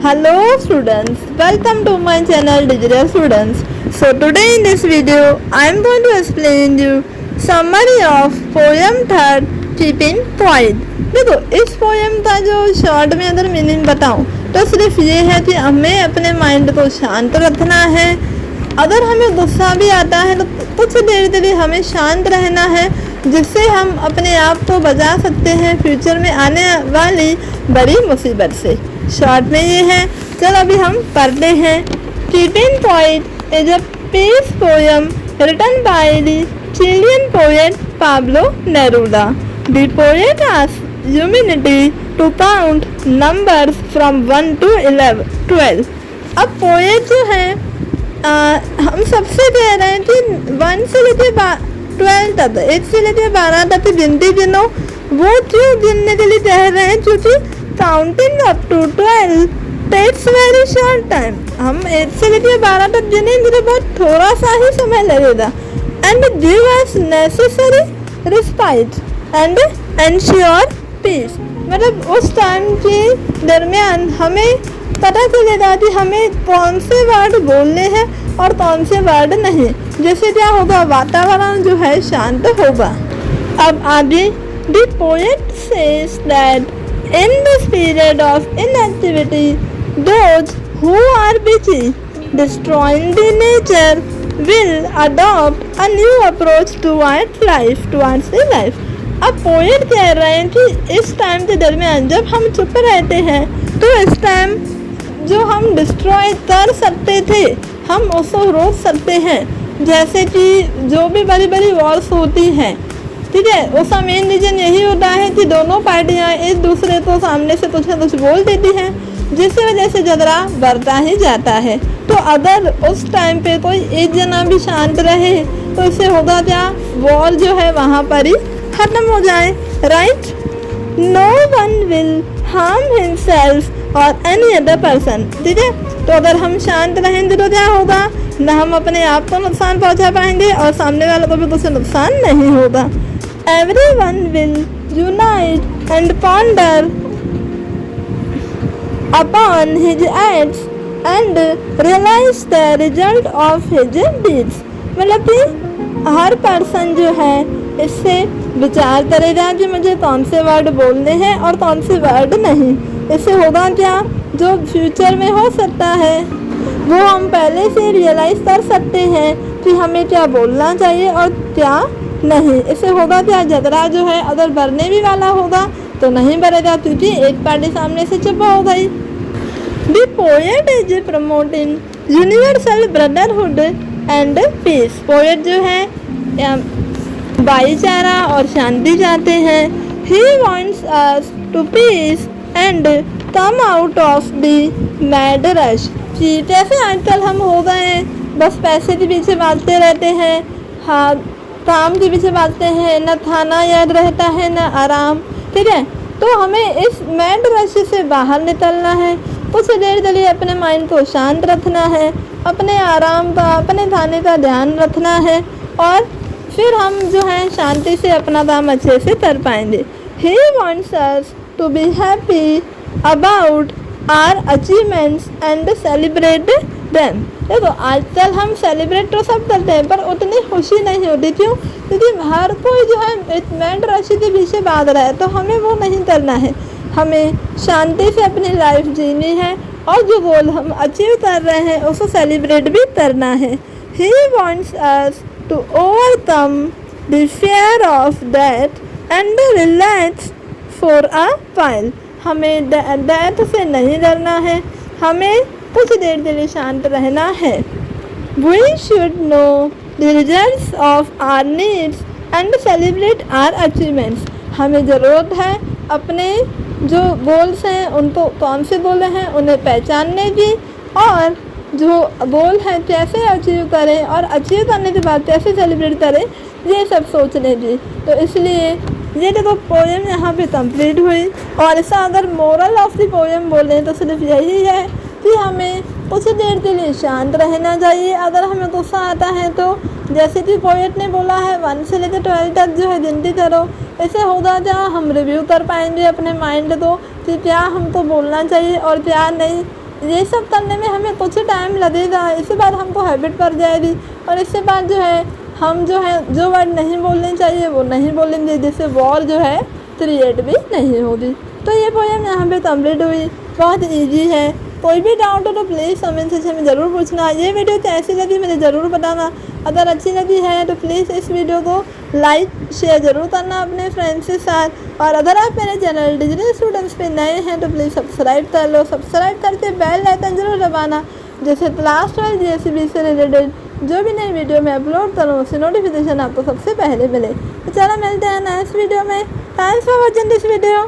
Hello students, welcome to my channel Digital Students. So today in this video, I am going to explain you summary of poem third Tipping Point. देखो इस poem का जो short में अगर meaning बताऊं तो सिर्फ ये है कि हमें अपने माइंड को शांत रखना है। अगर हमें गुस्सा भी आता है तो कुछ देर के लिए हमें शांत रहना है, जिससे हम अपने आप को बचा सकते हैं फ्यूचर में आने वाली बड़ी मुसीबत से। शॉर्ट में ये है, चलो अभी हम पढ़ते हैं। Tipping point is a piece poem written by the Chilean poet Pablo Neruda. The poet asked humanity to count numbers from 1 to 12। अब पोएट जो है हम सबसे कह रहे हैं कि 1 से लेके 12 तक, 1 से लेके 12 तक गिनती गिनो। वो क्यों गिनने के लिए कह रहे हैं? क्योंकि counting up to 12 takes very short time. हम 1 से लेके 12 तक गिनेंगे तो बहुत थोड़ा सा ही समय लगेगा। And give us necessary respite and ensure peace. मतलब उस टाइम के दरमियान हमें पता चलेगा कि हमें कौन से वर्ड बोलने हैं और कौन से वर्ड नहीं, जैसे क्या होगा, वातावरण जो है शांत होगा। अब आगे, the poet says that in this period of inactivity, those who are busy destroying the nature will adopt a new approach towards the life। अब पोएट कह रहे हैं कि इस टाइम के दरमियान जब हम चुप रहते हैं तो इस टाइम जो हम डिस्ट्रॉय कर सकते थे हम उसको रोक सकते हैं। जैसे कि जो भी बड़ी बड़ी वॉर्स होती हैं, ठीक है, उसका मेन रीज़न यही होता है कि दोनों पार्टियां एक दूसरे को सामने से कुछ न कुछ बोल देती हैं, जिस वजह से झगड़ा बढ़ता ही जाता है। तो अगर उस टाइम पे कोई एक जना भी शांत रहे तो इससे होगा क्या, वॉर जो है वहाँ पर ही ख़त्म हो जाए। Right, no one will harm himself और एनी अदर पर्सन। ठीक है, तो अगर हम शांत रहेंगे तो क्या होगा, ना हम अपने आप को नुकसान पहुँचा पाएंगे और सामने वालों को भी कुछ नुकसान नहीं होगा। Everyone will unite and ponder upon his acts and realize the result of his deeds। मतलब कि हर पर्सन जो है इससे विचार करेगा कि मुझे कौन से वर्ड बोलने हैं और कौन से वर्ड नहीं। इससे होगा क्या, जो फ्यूचर में हो सकता है वो हम पहले से रियलाइज़ कर सकते हैं कि हमें क्या बोलना चाहिए और क्या नहीं। इससे होगा क्या, झगड़ा जो है अगर बढ़ने भी वाला होगा तो नहीं बढ़ेगा, क्योंकि एक पार्टी सामने से चुप हो गई। The poet is promoting universal brotherhood and peace. Poet जो है भाईचारा और शांति चाहते हैं। He wants us to peace and come out of the mad rush. कि जैसे आजकल हम हो गए हैं, बस पैसे के पीछे भागते रहते हैं, हाँ काम के पीछे भागते हैं, न खाना याद रहता है न आराम। ठीक है, तो हमें इस मैड रश से बाहर निकलना है। कुछ देर के लिए अपने माइंड को शांत रखना है, अपने आराम का, अपने खाने का ध्यान रखना है और फिर हम जो है शांति से अपना काम अच्छे से कर पाएंगे। He wants us to be happy about our achievements and celebrate them. देखो आजकल हम सेलिब्रेट तो सब करते हैं पर उतनी खुशी नहीं होती। क्यों? क्योंकि हर कोई जो है मैड राशि के पीछे भाग रहा है, तो हमें वो नहीं करना है। हमें शांति से अपनी लाइफ जीनी है और जो गोल हम अचीव कर रहे हैं उसको सेलिब्रेट भी करना है। He wants us to overcome the fear of death and relax for a while. हमें डेथ से नहीं डरना है, हमें कुछ देर के लिए शांत रहना है। We should know the results of our needs and celebrate our achievements। हमें ज़रूरत है अपने जो गोल्स हैं उनको कौन से गोल हैं उन्हें पहचानने की, और जो गोल है कैसे अचीव करें और अचीव करने के बाद कैसे सेलिब्रेट करें, ये सब सोचने की। तो इसलिए ये देखो पोएम यहाँ पे कंप्लीट हुई। और ऐसा अगर मोरल ऑफ द पोएम बोले तो सिर्फ यही है कि हमें कुछ देर के लिए शांत रहना चाहिए। अगर हमें गुस्सा आता है तो जैसे कि पोएट ने बोला है 1 से लेकर 12 तक जो है गिनती करो। ऐसे होगा जहाँ हम रिव्यू कर पाएंगे अपने माइंड को कि क्या हमको बोलना चाहिए और क्या नहीं। ये सब करने में हमें कुछ टाइम लगेगा, इसके बाद हमको हैबिट पड़ जाएगी और इसके बाद जो है हम जो वर्ड नहीं बोलने चाहिए वो नहीं बोलेंगे, जिससे वॉर जो है क्रिएट भी नहीं होगी। तो ये पोएम यहाँ पे कंप्लीट हुई, बहुत ईजी है। कोई भी डाउट हो तो प्लीज़ कमेंट सेक्शन में ज़रूर पूछना। ये वीडियो कैसी लगी मुझे ज़रूर बताना। अगर अच्छी लगी है तो प्लीज़ इस वीडियो को लाइक शेयर ज़रूर करना अपने फ्रेंड्स के साथ। और अगर आप मेरे चैनल डिजिटल स्टूडेंट्स पे नए हैं तो प्लीज़ सब्सक्राइब कर लो। सब्सक्राइब करके बेल आइकन ज़रूर दबाना, जैसे क्लास 12 GSCB से रिलेटेड जो भी नई वीडियो मैं अपलोड करूँ उसकी नोटिफिकेशन आपको सबसे पहले मिले। तो चलो मिलते हैं नेक्स्ट वीडियो में। Thanks for watching this video.